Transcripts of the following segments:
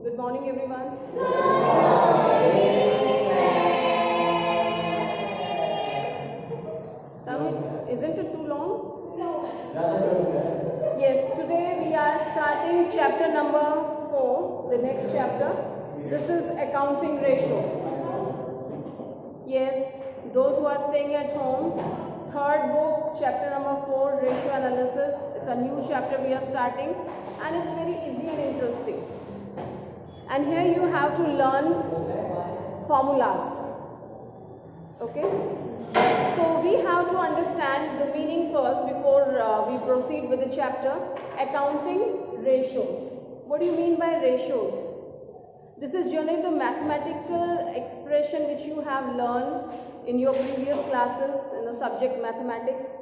Good morning, everyone. Tamil, isn't it too long? Yes, today we are starting chapter number 4, the next chapter. This is accounting ratio. Yes, those who are staying at home, third book, chapter number 4, ratio analysis. It's a new chapter we are starting, and it's very easy and interesting. And here you have to learn formulas. Okay, so we have to understand the meaning first before we proceed with the chapter. Accounting ratios. What do you mean by ratios? This is generally the mathematical expression which you have learned in your previous classes in the subject mathematics.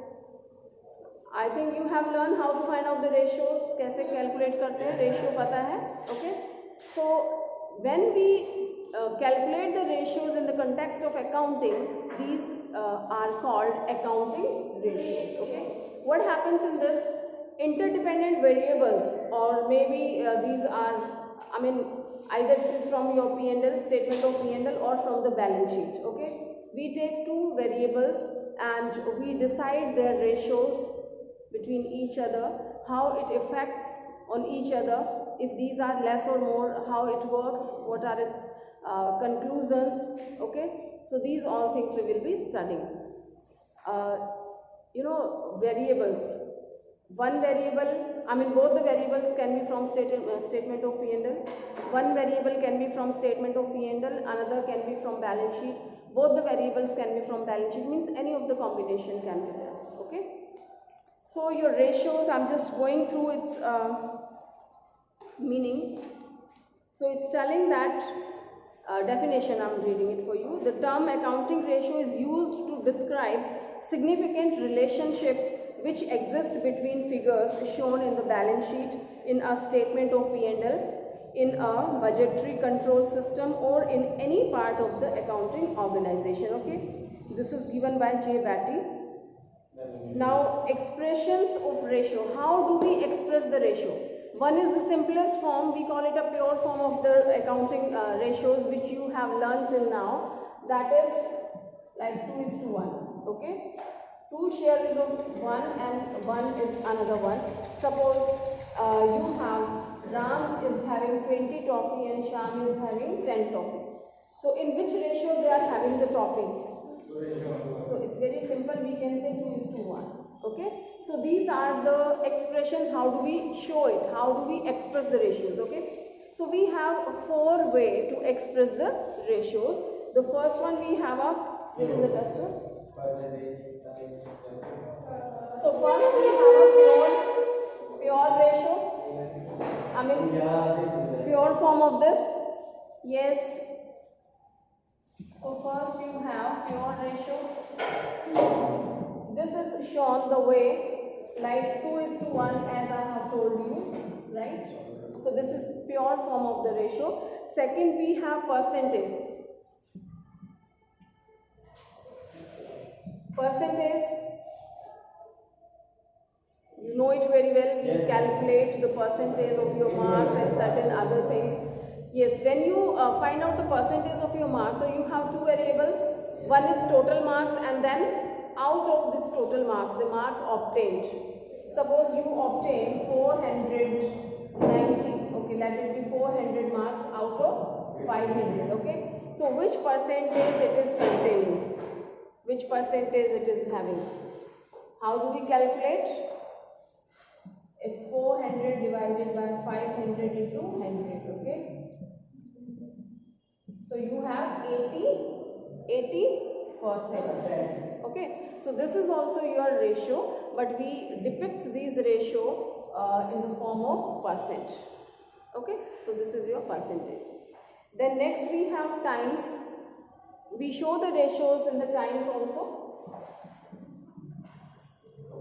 I think you have learned how to find out the ratios. कैसे calculate करते हैं, ratio पता है. Okay, so when we calculate the ratios in the context of accounting, these are called accounting ratios. Okay, what happens in this? Interdependent variables, or maybe these are, I mean, either it is from your P&L, statement of P&L, or from the balance sheet. Okay, we take two variables and we decide their ratios between each other, how it affects on each other, if these are less or more, how it works, what are its conclusions. Okay, so these all things we will be studying. Variables. One variable, I mean both the variables can be from statement of P&L. One variable can be from statement of P&L, another can be from balance sheet. Both the variables can be from balance sheet, means any of the combination can be there. Okay, so your ratios, I'm just going through its meaning. So it's telling that definition, I'm reading it for you. The term accounting ratio is used to describe significant relationship which exists between figures shown in the balance sheet, in a statement of P&L, in a budgetary control system, or in any part of the accounting organization. Okay, this is given by J. Batty. Now, expressions of ratio. How do we express the ratio? One is the simplest form, we call it a pure form of the accounting ratios which you have learned till now. That is like 2:1. Okay, 2 share is of 1 and 1 is another one. Suppose you have Ram is having 20 toffee and Sham is having 10 toffee. So in which ratio they are having the toffees? So it's very simple, we can say 2:1. Okay, so these are the expressions. How do we show it? How do we express the ratios? Okay, so we have 4 ways to express the ratios. The first one, we have a, where is the duster? So first we have a pure ratio, I mean pure form of this. Yes, so first you have pure ratio. This is shown the way like 2:1, as I have told you, right? So this is pure form of the ratio. Second, we have percentage. Percentage, you know it very well. We calculate the percentage of your marks and certain other things. Yes, when you find out the percentage of your marks, so you have two variables. One is total marks, and then out of this total marks, the marks obtained. Suppose you obtain 490. Okay, let it be 400 marks out of 500. Okay, so which percentage it is containing? Which percentage it is having? How do we calculate? It's 400 divided by 500 into 100. Okay, so you have 80%. Okay, so this is also your ratio, but we depict these ratio in the form of percent. Okay, so this is your percentage. Then next we have times. We show the ratios in the times also.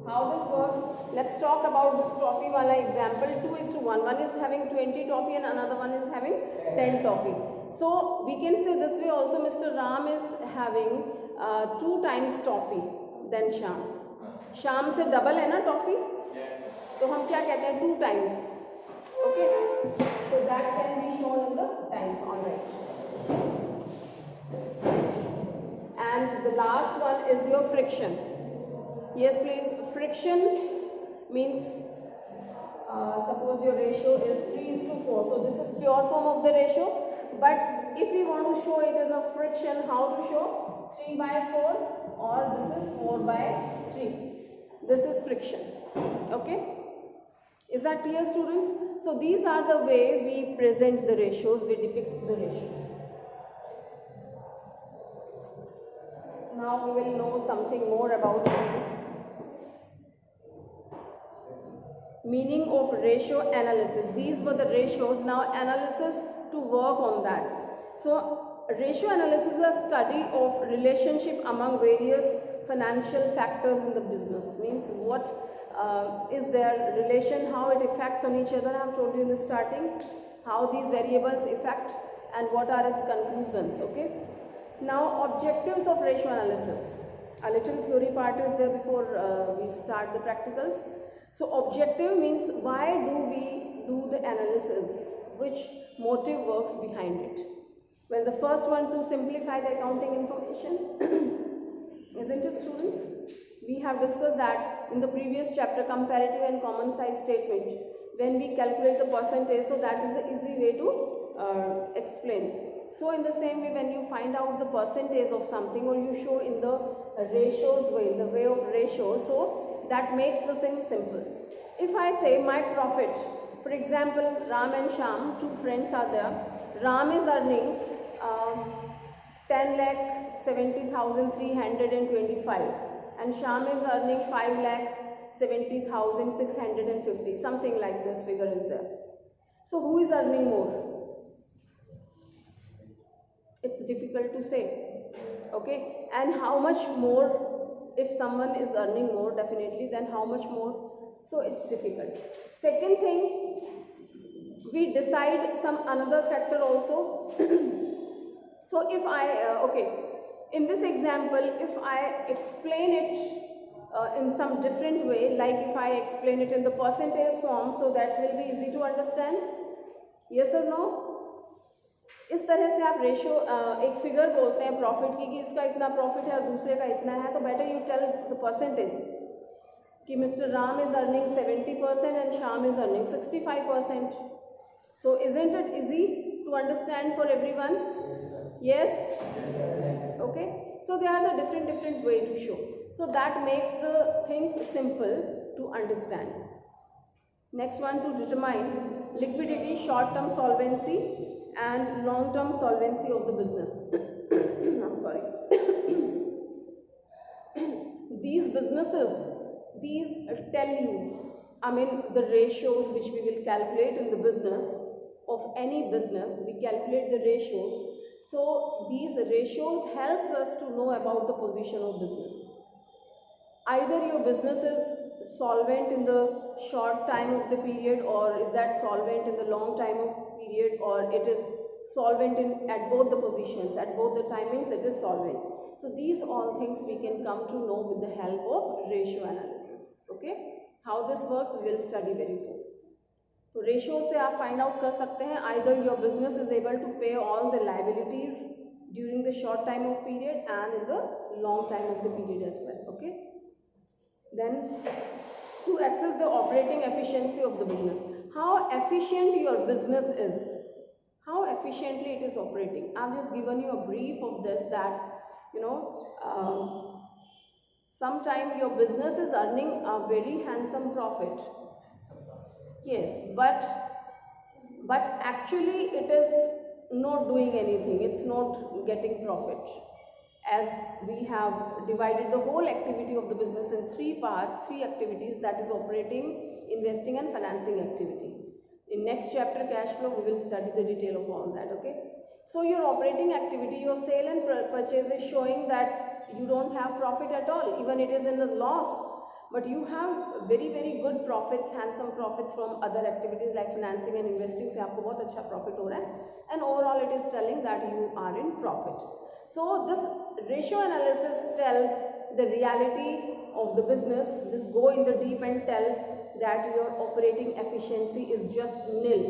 How this works? Let's talk about this toffee wala example. 2:1. One is having 20 toffee and another one is having 10 toffee. So we can say this way also, Mr. Ram is having 2 times toffee than Sham. Sham से double है ना toffee? तो हम क्या कहते हैं? 2 times. Okay, so that can be shown in last one is your friction. Yes, please. Friction means suppose your ratio is 3:4. So this is pure form of the ratio. But if we want to show it in a friction, how to show? 3/4 or this is 4/3. This is friction. Okay. Is that clear, students? So these are the way we present the ratios, we depict the ratio. Now we will know something more about these. Meaning of ratio analysis. These were the ratios. Now analysis to work on that. So ratio analysis is a study of relationship among various financial factors in the business. Means what is their relation, how it affects on each other. I have told you in the starting how these variables affect and what are its conclusions. Okay. Now objectives of ratio analysis. A little theory part is there before we start the practicals. So objective means why do we do the analysis, which motive works behind it. Well, the first one, to simplify the accounting information. Isn't it, students? We have discussed that in the previous chapter, comparative and common size statement, when we calculate the percentage, so that is the easy way to explain. So in the same way, when you find out the percentage of something, or you show in the ratios way, in the way of ratios, so that makes the thing simple. If I say my profit, for example, Ram and Sham, two friends are there. Ram is earning 10,70,325 and Sham is earning 5,70,650, something like this figure is there. So who is earning more? It's difficult to say. Okay, and how much more? If someone is earning more, definitely, then how much more? So it's difficult. Second thing, we decide some another factor also. So if I, in this example, if I explain it in some different way, like if I explain it in the percentage form, so that will be easy to understand. Yes or no? इस तरह से आप ratio एक figure बोलते हैं profit की कि इसका इतना प्रॉफिट है और दूसरे का इतना है, तो better you tell the percentage कि mister Ram is earning 70% and Shyam is earning 65%. So isn't it easy to understand for everyone? Yes? Okay. So there are the different way to show. So that makes the things simple to understand. Next one, to determine liquidity, short-term solvency and long-term solvency of the business. I'm sorry. These businesses, these tell you, I mean, the ratios which we will calculate in the business of any business, we calculate the ratios. So these ratios helps us to know about the position of business. Either your business is solvent in the short time of the period, or is that solvent in the long time of period, or it is solvent in at both the positions, at both the timings it is solvent. So these all things we can come to know with the help of ratio analysis. Okay, how this works we will study very soon. तो ratio से आप find out कर सकते हैं either your business is able to pay all the liabilities during the short time of period and in the long time of the period as well. Okay, then to access the operating efficiency of the business, how efficient your business is, how efficiently it is operating. I've just given you a brief of this, that sometime your business is earning a very handsome profit. Yes, but actually it is not doing anything, it's not getting profit, as we have divided the whole activity of the business in three parts, three activities, that is operating, investing and financing activity. In next chapter, cash flow, we will study the detail of all that. Okay, so your operating activity, your sale and purchase is showing that you don't have profit at all, even it is in the loss, but you have very good profits, handsome profits from other activities like financing and investing से आपको बहुत अच्छा profit हो रहा है, and overall it is telling that you are in profit. So this ratio analysis tells the reality of the business. This go in the deep and tells that your operating efficiency is just nil.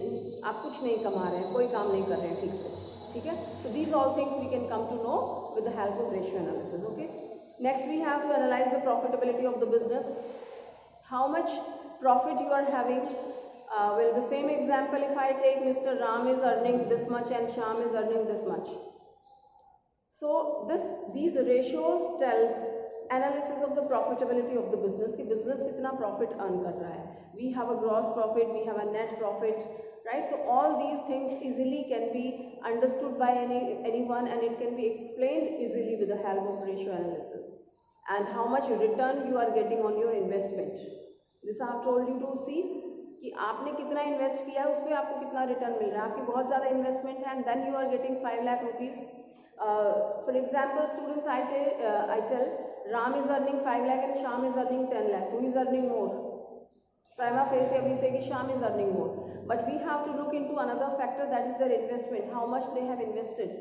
आप कुछ नहीं कमा रहे हैं, कोई काम नहीं कर रहे हैं ठीक से, ठीक है. So these all things we can come to know with the help of ratio analysis. Okay. Next we have to analyze the profitability of the business. How much profit you are having. Well, the same example, if I take Mr. Ram is earning this much and Shyam is earning this much. So these ratios tells analysis of the profitability of the business कि business कितना profit earn कर रहा है. We have a gross profit, we have a net profit, right? So all these things easily can be understood by anyone, and it can be explained easily with the help of ratio analysis. And how much return you are getting on your investment. This I have told you to see कि आपने कितना invest किया है, उसमें आपको कितना return मिल रहा है. आपकी बहुत ज़्यादा इन्वेस्टमेंट है, and then you are getting 5 lakh rupees. For example, students, I tell Ram is earning 5 lakh and Shyam is earning 10 lakh. Who is earning more? Prima facie we say कि Shyam is earning more. But we have to look into another factor, that is their investment. How much they have invested.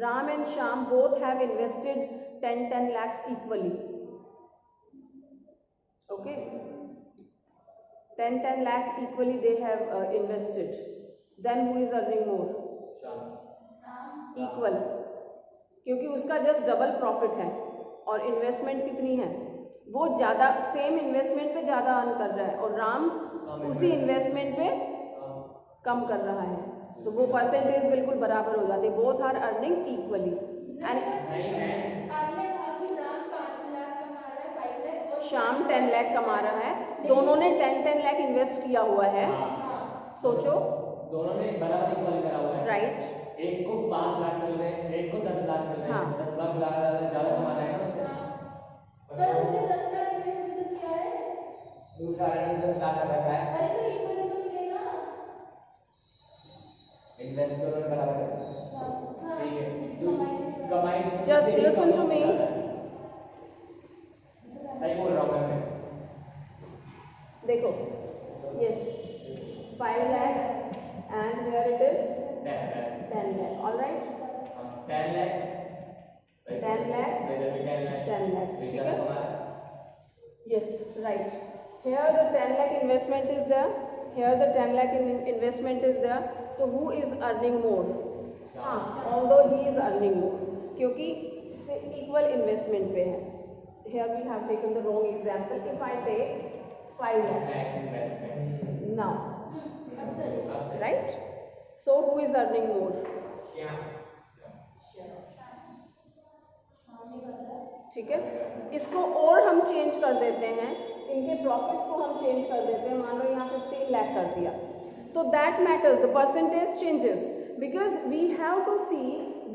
Ram and Shyam both have invested 10 lakhs equally. Okay. 10 lakh equally they have invested. Then who is earning more? Equal. क्योंकि उसका just double profit है और investment कितनी है, वो ज़्यादा same investment पे ज़्यादा अर्न कर रहा है और राम उसी इन्वेस्टमेंट पे कम कर रहा है, तो वो परसेंटेज बिल्कुल बराबर हो जाती है. Both are earning equally. And same 10 lakh कमा रहा है, दोनों ने 10 लाख इन्वेस्ट किया हुआ है. सोचो, दोनों ने बराबर इक्वल करा हुआ है. राइट. एक को 5 लाख मिल रहे हैं, एक को 10 लाख मिल रहे हैं. 10 लाख ज़्यादा कमा रहा है ना उससे. पर उसने 10 लाख इन्वेस्ट भी तो किया है, दूसरा ने 10 लाख का रखा है. अरे तो इक्वल तो मिलेगा, इन्वेस्ट दोनों ने बराबर किया. ठीक है, कमाई. Just listen to me. सही बोल रहा हूँ मैं. देखो, yes 5 lakh and here it is 10 lakh. All right. 10 lakh. 10 lakh. 10 lakh. ठीक है. Yes, right. Here the 10 lakh investment is there. Here the 10 lakh investment is there. So who is earning more? हाँ, although he is earning more, क्योंकि से equal investment पे है. Here we have taken the wrong example. If I take 5 lakh now, right? So who is earning more? ठीक है. इसको और हम चेंज कर देते हैं, इनके प्रॉफिट्स को हम चेंज कर देते हैं. मान लो यहाँ 15 लाख कर दिया, तो that matters, the percentage changes because we have to see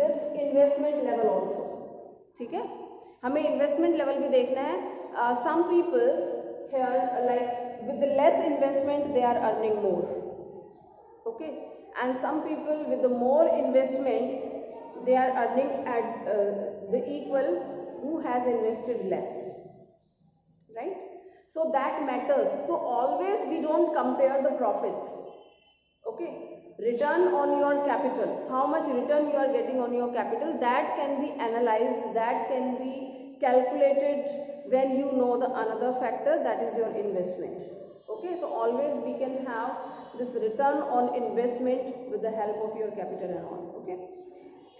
this investment level also. ठीक है, हमें इन्वेस्टमेंट लेवल भी देखना है. Some people here like with less investment they are earning more. Okay, and some people with the more investment they are earning at the equal who has invested less, right? So that matters. So always we don't compare the profits. Okay, return on your capital, how much return you are getting on your capital, that can be analyzed, that can be calculated when you know the another factor, that is your investment. Okay, so always we can have this return on investment with the help of your capital and all. Okay,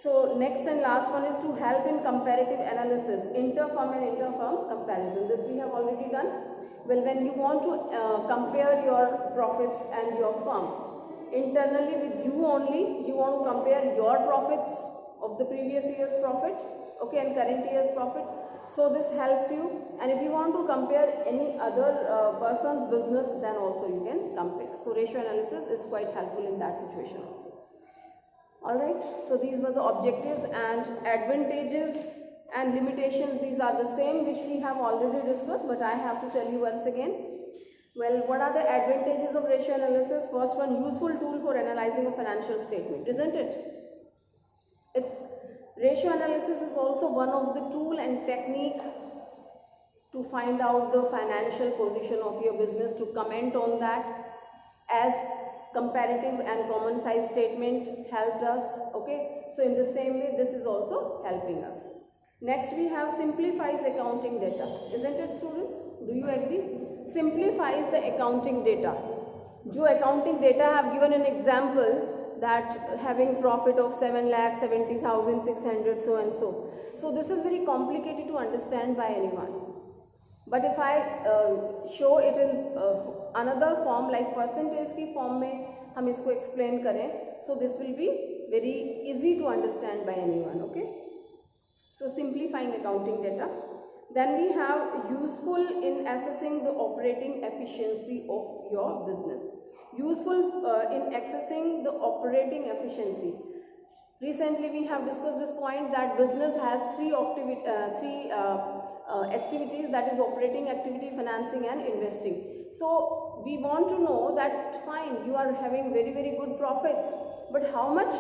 so next and last one is to help in comparative analysis, inter-firm and inter-firm comparison. This we have already done. Well, when you want to compare your profits and your firm internally with you only, you want to compare your profits of the previous year's profit, okay, and current year's profit. So this helps you, and if you want to compare any other person's business, then also you can compare. So ratio analysis is quite helpful in that situation also. Alright, so these were the objectives and advantages and limitations. These are the same which we have already discussed, but I have to tell you once again. Well, what are the advantages of ratio analysis? First one, useful tool for analyzing a financial statement, isn't it? Ratio analysis is also one of the tool and technique to find out the financial position of your business, to comment on that, as comparative and common size statements helped us. Okay, so in the same way this is also helping us. Next we have simplifies accounting data, isn't it students? Do you agree? simplifies the accounting data. जो accounting data I have given an example that having profit of 7,70,600 so and so. So this is very complicated to understand by anyone. But if I show it in another form like percentage की form में हम इसको explain करें, so this will be very easy to understand by anyone. Okay. So simplifying accounting data. Then we have useful in assessing the operating efficiency of your business. Useful in accessing the operating efficiency. Recently we have discussed this point that business has three activities, that is operating activity, financing and investing. So we want to know that fine, you are having very good profits, but how much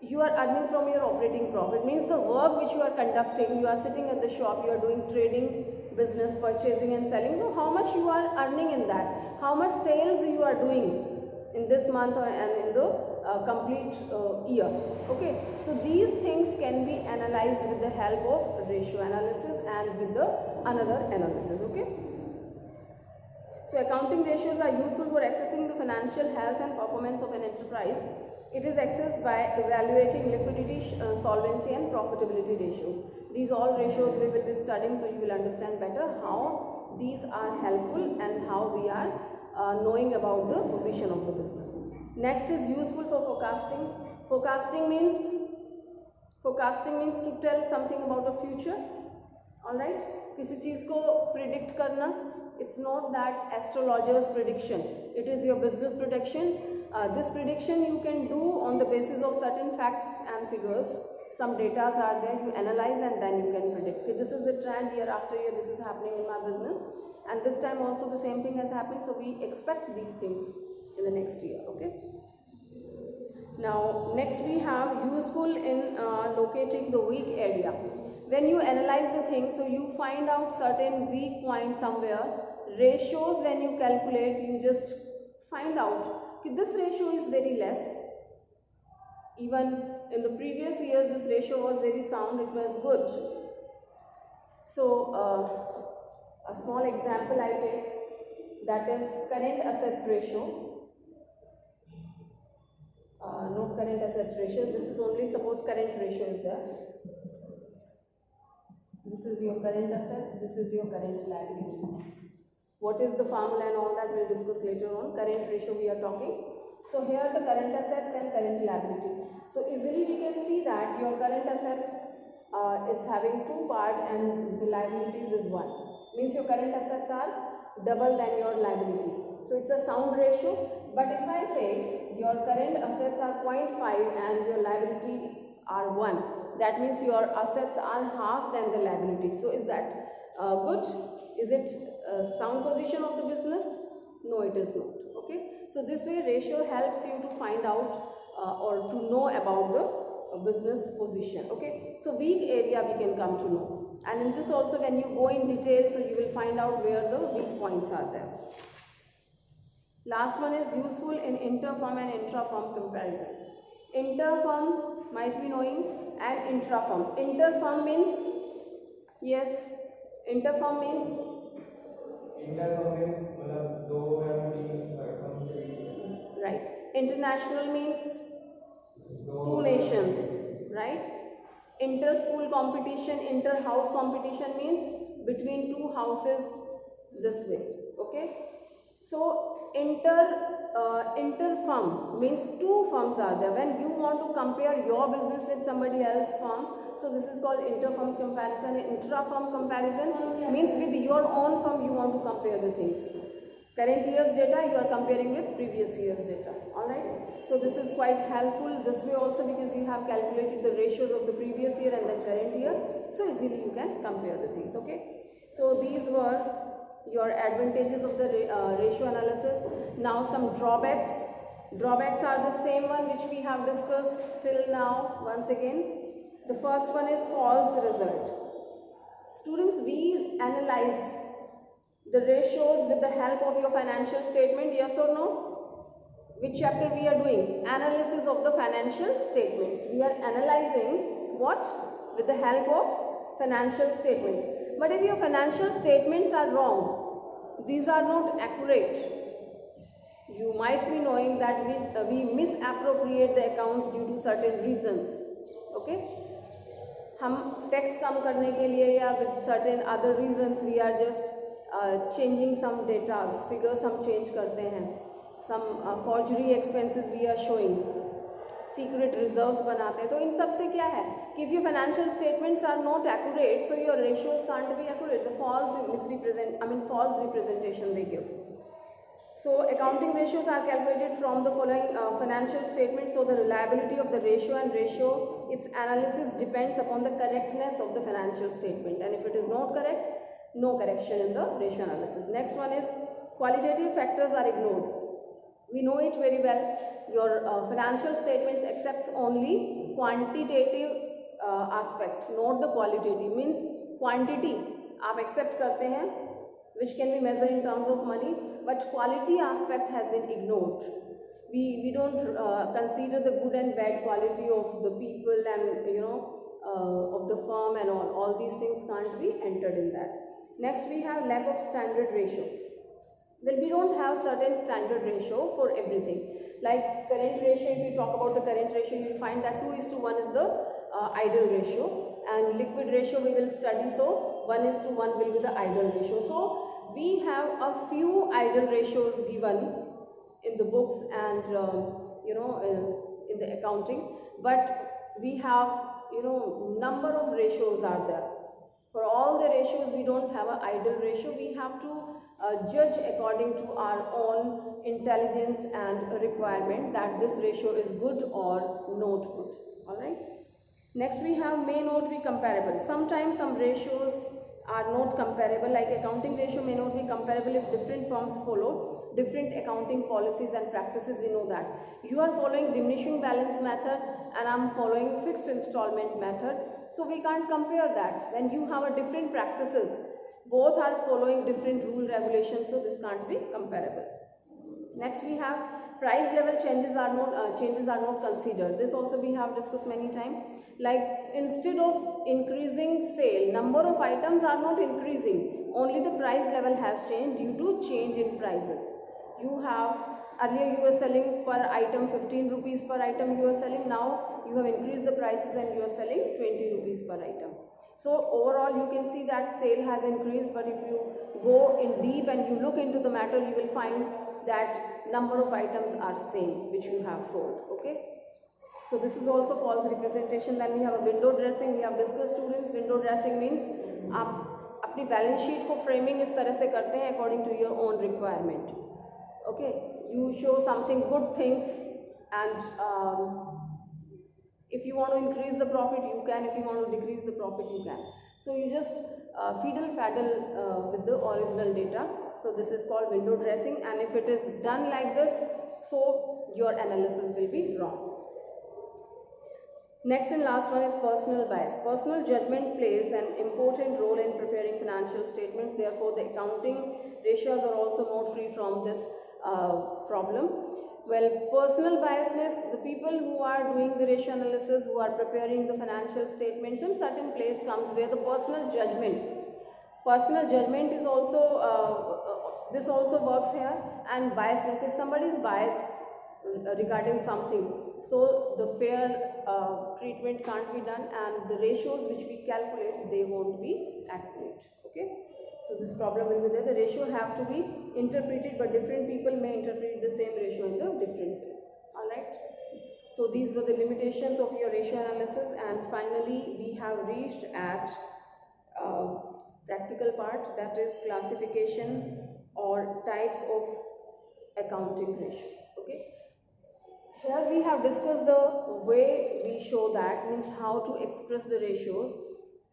you are earning from your operating profit? Means the work which you are conducting, you are sitting at the shop, you are doing trading business, purchasing and selling. So how much you are earning in that? How much sales you are doing in this month and in the complete year? Okay, so these things can be analyzed with the help of ratio analysis and with the another analysis. Okay, so accounting ratios are useful for assessing the financial health and performance of an enterprise. It is accessed by evaluating liquidity, solvency and profitability ratios. These all ratios we will be studying, so you will understand better how these are helpful and how we are knowing about the position of the business. Next is useful for forecasting. Forecasting means to tell something about the future. Alright, किसी चीज़ को predict करना. It's not that astrologer's prediction. It is your business prediction. This prediction you can do on the basis of certain facts and figures. Some data are there, you analyze and then you can predict. Okay, this is the trend year after year, this is happening in my business, and this time also the same thing has happened, so we expect these things in the next year. Okay. Now next we have useful in locating the weak area. When you analyze the thing, so you find out certain weak point somewhere. Ratios, when you calculate, you just find out that this ratio is very less. Even in the previous years this ratio was very sound, it was good. So a small example I take, that is current assets ratio. Not current assets ratio, this is only, suppose current ratio is there. This is your current assets, this is your current liabilities. What is the formula and all that we'll discuss later on. Current ratio we are talking. So here the current assets and current liability. So easily we can see that your current assets, it's having two parts and the liabilities is one. Means your current assets are double than your liability. So it's a sound ratio. But if I say your current assets are 0.5 and your liabilities are 1, that means your assets are half than the liabilities. So is that good? Is it a sound position of the business? No, it is not. Okay. So this way ratio helps you to find out or to know about the business position. Okay. So weak area we can come to know. And in this also, when you go in detail, so you will find out where the weak points are there. Last one is useful in inter-firm and intra-firm comparison. Inter-firm might be knowing and intra-firm. Inter-firm means, yes, inter-firm means? Inter-firm means दो या तीन firm के बीच में. Right. International means two nations, right? Inter-school competition, inter-house competition means between two houses this way. Okay. So inter-firm means two firms are there. When you want to compare your business with somebody else's firm, so this is called inter-firm comparison. Intra-firm comparison means with your own firm you want to compare the things. Current year's data you are comparing with previous year's data. Alright. So this is quite helpful this way also, because you have calculated the ratios of the previous year and the current year. So easily you can compare the things. Okay. So these were your advantages of the ratio analysis. Now some drawbacks. Drawbacks are the same one which we have discussed till now. Once again, the first one is false result. Students, we analyze the ratios with the help of your financial statement, yes or no? Which chapter we are doing? Analysis of the financial statements. We are analyzing what? With the help of financial statements. But if your financial statements are wrong, these are not accurate. You might be knowing that we misappropriate the accounts due to certain reasons. Okay, हम tax कम करने के लिए या with certain other reasons we are just changing some data, figures हम change करते हैं, some forgery expenses we are showing, secret reserves बनाते हैं. तो इन सब से क्या है कि if your financial statements are not accurate, so your ratios can't be accurate. The false representation they give. So accounting ratios are calculated from the following financial statements. So the reliability of the ratio, its analysis depends upon the correctness of the financial statement, and if it is not correct, no correction in the ratio analysis. Next one is qualitative factors are ignored. We know it very well. Your financial statements accepts only quantitative aspect, not the qualitative. Means quantity आप accept करते हैं, which can be measured in terms of money, but quality aspect has been ignored. We don't consider the good and bad quality of the people and of the firm and all these things can't be entered in that. Next we have lack of standard ratio. Well, we don't have certain standard ratio for everything. Like current ratio, if you talk about the current ratio, you will find that 2:1 is the idle ratio, and liquid ratio we will study, so 1:1 will be the idle ratio. So we have a few idle ratios given in the books and in the accounting, but we have number of ratios are there. For all the ratios we don't have an idle ratio. We have to judge according to our own intelligence and requirement that this ratio is good or not good. All right. Next we have may not be comparable. Sometimes some ratios are not comparable, like accounting ratio may not be comparable if different firms follow different accounting policies and practices. We know that you are following diminishing balance method and I'm following fixed installment method, so we can't compare that. When you have a different practices, both are following different rule regulations, so this can't be comparable. Next we have price level changes are not considered. This also we have discussed many times. Like instead of increasing sale, number of items are not increasing, only the price level has changed due to change in prices. You have earlier you were selling per item 15 rupees per item you are selling, now you have increased the prices and you are selling 20 rupees per item. So overall you can see that sale has increased, but if you go in deep and you look into the matter, you will find that number of items are same which you have sold. Okay, so this is also false representation. Then we have a window dressing. We have discussed, students, window dressing means आप अपनी balance sheet को framing इस तरह से करते हैं according to your own requirement. Okay, you show something good things, and if you want to increase the profit you can, if you want to decrease the profit you can. So you just fiddle with the original data. So this is called window dressing, and if it is done like this, so your analysis will be wrong. Next and last one is personal bias. Personal judgment plays an important role in preparing financial statements. Therefore, the accounting ratios are also not free from this problem. Well, personal biasness, the people who are doing the ratio analysis, who are preparing the financial statements, in certain place comes where the personal judgment is also, this also works here, and biasness. If somebody is biased regarding something, so the fair treatment can't be done, and the ratios which we calculate, they won't be accurate. Okay. So this problem will be there. The ratio have to be interpreted, but different people may interpret the same ratio in the different way. Alright. So these were the limitations of your ratio analysis, and finally we have reached at practical part, that is classification or types of accounting ratio. Okay. Here we have discussed the way we show that, means how to express the ratios.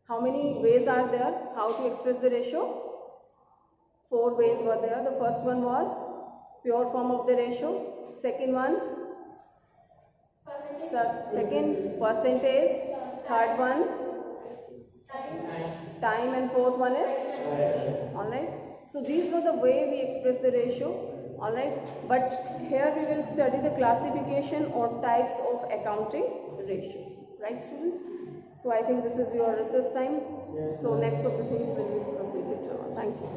How many ways are there how to express the ratio? 4 ways were there. The first one was pure form of the ratio. Second one, percentage. Third one, time, and fourth one is alright. So these were the way we express the ratio. Alright, but here we will study the classification or types of accounting ratios. Right, students? So I think this is your recess time. So next of the things will be proceed later on. Thank you.